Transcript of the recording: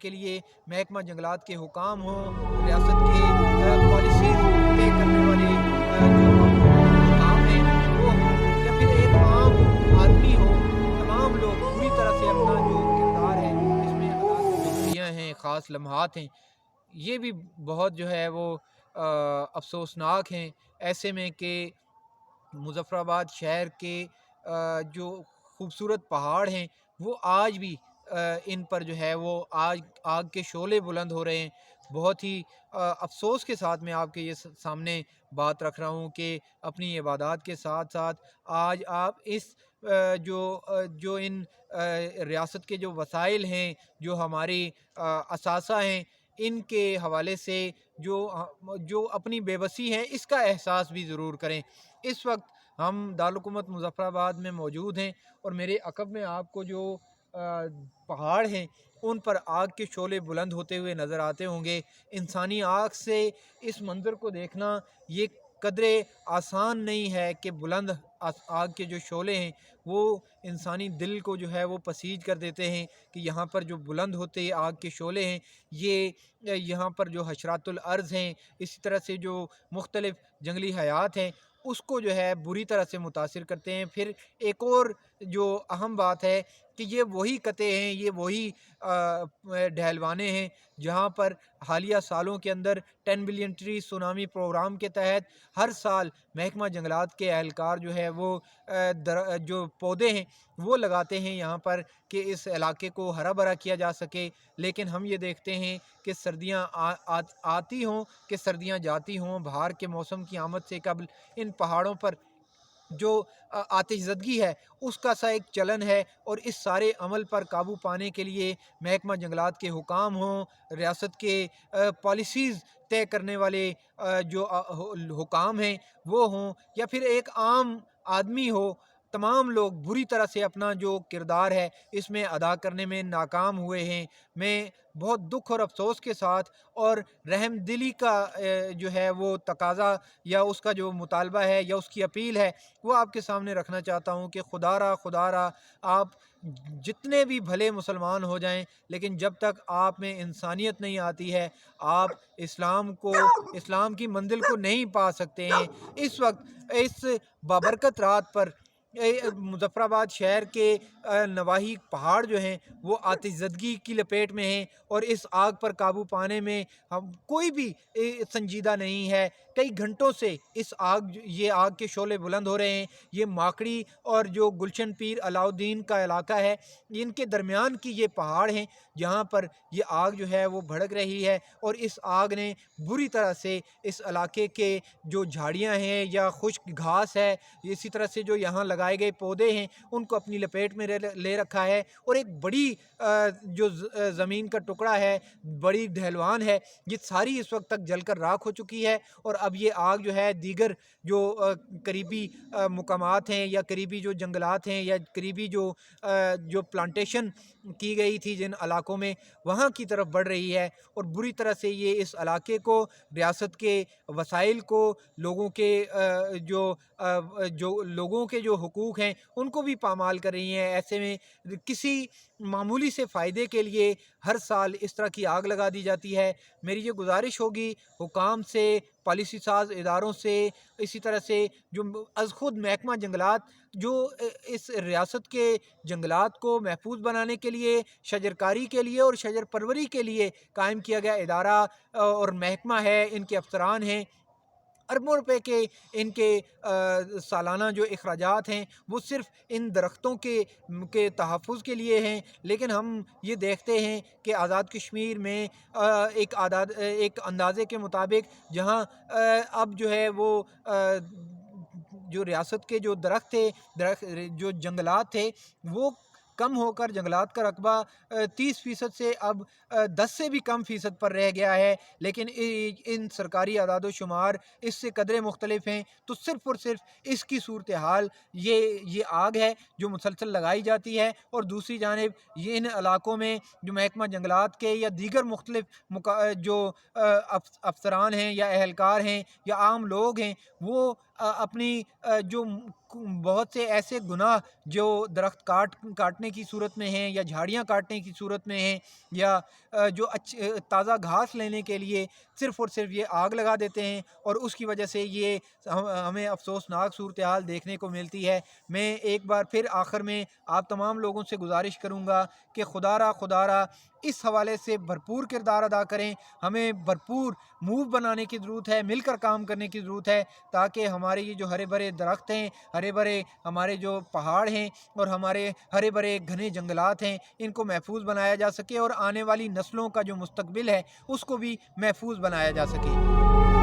کے لیے محکمہ جنگلات کے حکام ہوں، ریاست کے پالیسیز طے کرنے والے جو حکام ہیں وہ ہوں، یا پھر ایک عام آدمی ہو، تمام لوگ پوری طرح سے اپنا جو کردار ہے اس میں ادا گھڑیاں ہیں، خاص لمحات ہیں، یہ بھی بہت جو ہے وہ افسوسناک ہیں۔ ایسے میں کہ مظفر آباد شہر کے جو خوبصورت پہاڑ ہیں وہ آج بھی ان پر جو ہے وہ آگ کے شعلے بلند ہو رہے ہیں۔ بہت ہی افسوس کے ساتھ میں آپ کے یہ سامنے بات رکھ رہا ہوں کہ اپنی عبادات کے ساتھ ساتھ آج آپ اس جو ان ریاست کے جو وسائل ہیں، جو ہماری اثاثہ ہیں، ان کے حوالے سے جو اپنی بے بسی ہے اس کا احساس بھی ضرور کریں۔ اس وقت ہم دارالحکومت مظفر آباد میں موجود ہیں اور میرے عقب میں آپ کو جو پہاڑ ہیں ان پر آگ کے شعلے بلند ہوتے ہوئے نظر آتے ہوں گے۔ انسانی آنکھ سے اس منظر کو دیکھنا یہ قدرے آسان نہیں ہے کہ بلند آگ کے جو شعلے ہیں وہ انسانی دل کو جو ہے وہ پسیج کر دیتے ہیں کہ یہاں پر جو بلند ہوتے آگ کے شعلے ہیں یہ یہاں پر جو حشرات الارض ہیں، اسی طرح سے جو مختلف جنگلی حیات ہیں اس کو جو ہے بری طرح سے متاثر کرتے ہیں۔ پھر ایک اور جو اہم بات ہے کہ یہ وہی قطعے ہیں، یہ وہی ڈھلوانے ہیں جہاں پر حالیہ سالوں کے اندر 10 بلین ٹری سونامی پروگرام کے تحت ہر سال محکمہ جنگلات کے اہلکار جو ہے وہ جو پودے ہیں وہ لگاتے ہیں یہاں پر کہ اس علاقے کو ہرا بھرا کیا جا سکے۔ لیکن ہم یہ دیکھتے ہیں کہ سردیاں آتی ہوں کہ سردیاں جاتی ہوں، بہار کے موسم کی آمد سے قبل ان پہاڑوں پر جو آتش زدگی ہے اس کا سا ایک چلن ہے، اور اس سارے عمل پر قابو پانے کے لیے محکمہ جنگلات کے حکام ہوں، ریاست کے پالیسیز طے کرنے والے جو حکام ہیں وہ ہوں، یا پھر ایک عام آدمی ہو، تمام لوگ بری طرح سے اپنا جو کردار ہے اس میں ادا کرنے میں ناکام ہوئے ہیں۔ میں بہت دکھ اور افسوس کے ساتھ اور رحم دلی کا جو ہے وہ تقاضا یا اس کا جو مطالبہ ہے یا اس کی اپیل ہے وہ آپ کے سامنے رکھنا چاہتا ہوں کہ خدا را آپ جتنے بھی بھلے مسلمان ہو جائیں لیکن جب تک آپ میں انسانیت نہیں آتی ہے آپ اسلام کی منزل کو نہیں پا سکتے ہیں۔ اس وقت اس بابرکت رات پر مظفر آباد شہر کے نواحی پہاڑ جو ہیں وہ آتش زدگی کی لپیٹ میں ہیں، اور اس آگ پر قابو پانے میں ہم کوئی بھی سنجیدہ نہیں ہے۔ کئی گھنٹوں سے یہ آگ کے شعلے بلند ہو رہے ہیں۔ یہ ماکڑی اور جو گلشن پیر علاؤدین کا علاقہ ہے ان کے درمیان کی یہ پہاڑ ہیں جہاں پر یہ آگ جو ہے وہ بھڑک رہی ہے، اور اس آگ نے بری طرح سے اس علاقے کے جو جھاڑیاں ہیں یا خشک گھاس ہے، اسی طرح سے جو یہاں لگائے گئے پودے ہیں ان کو اپنی لپیٹ میں لے رکھا ہے، اور ایک بڑی جو زمین کا ٹکڑا ہے، بڑی ڈھلوان ہے، یہ ساری اس وقت تک جل کر راکھ ہو چکی ہے، اور اب یہ آگ جو ہے دیگر جو قریبی مقامات ہیں یا قریبی جو جنگلات ہیں یا قریبی جو پلانٹیشن کی گئی تھی جن علاقوں میں وہاں کی طرف بڑھ رہی ہے، اور بری طرح سے یہ اس علاقے کو، ریاست کے وسائل کو، لوگوں کے جو حقوق ہیں ان کو بھی پامال کر رہی ہیں۔ ایسے میں کسی معمولی سے فائدے کے لیے ہر سال اس طرح کی آگ لگا دی جاتی ہے۔ میری یہ گزارش ہوگی حکام سے، پالیسی ساز اداروں سے، اسی طرح سے جو از خود محکمہ جنگلات جو اس ریاست کے جنگلات کو محفوظ بنانے کے لیے، شجرکاری کے لیے اور شجر پروری کے لیے قائم کیا گیا ادارہ اور محکمہ ہے، ان کے افسران ہیں، اربوں روپے کے ان کے سالانہ جو اخراجات ہیں وہ صرف ان درختوں کے تحفظ کے لیے ہیں، لیکن ہم یہ دیکھتے ہیں کہ آزاد کشمیر میں ایک اندازے کے مطابق جہاں اب جو ہے وہ جو ریاست کے جو درخت جو جنگلات تھے وہ کم ہو کر جنگلات کا رقبہ 30% سے اب 10 سے بھی کم فیصد پر رہ گیا ہے، لیکن ان سرکاری اعداد و شمار اس سے قدرے مختلف ہیں، تو صرف اور صرف اس کی صورتحال یہ آگ ہے جو مسلسل لگائی جاتی ہے، اور دوسری جانب یہ ان علاقوں میں جو محکمہ جنگلات کے یا دیگر مختلف جو افسران ہیں یا اہلکار ہیں یا عام لوگ ہیں وہ اپنی جو بہت سے ایسے گناہ جو درخت کاٹنے کی صورت میں ہیں یا جھاڑیاں کاٹنے کی صورت میں ہیں یا جو تازہ گھاس لینے کے لیے صرف اور صرف یہ آگ لگا دیتے ہیں، اور اس کی وجہ سے یہ ہمیں افسوسناک صورتحال دیکھنے کو ملتی ہے۔ میں ایک بار پھر آخر میں آپ تمام لوگوں سے گزارش کروں گا کہ خدا را اس حوالے سے بھرپور کردار ادا کریں، ہمیں بھرپور موو بنانے کی ضرورت ہے، مل کر کام کرنے کی ضرورت ہے، تاکہ ہمارے یہ جو ہرے بھرے درخت ہیں، ہرے بھرے ہمارے جو پہاڑ ہیں اور ہمارے ہرے بھرے گھنے جنگلات ہیں، ان کو محفوظ بنایا جا سکے اور آنے والی نسلوں کا جو مستقبل ہے اس کو بھی محفوظ بنایا جا سکے۔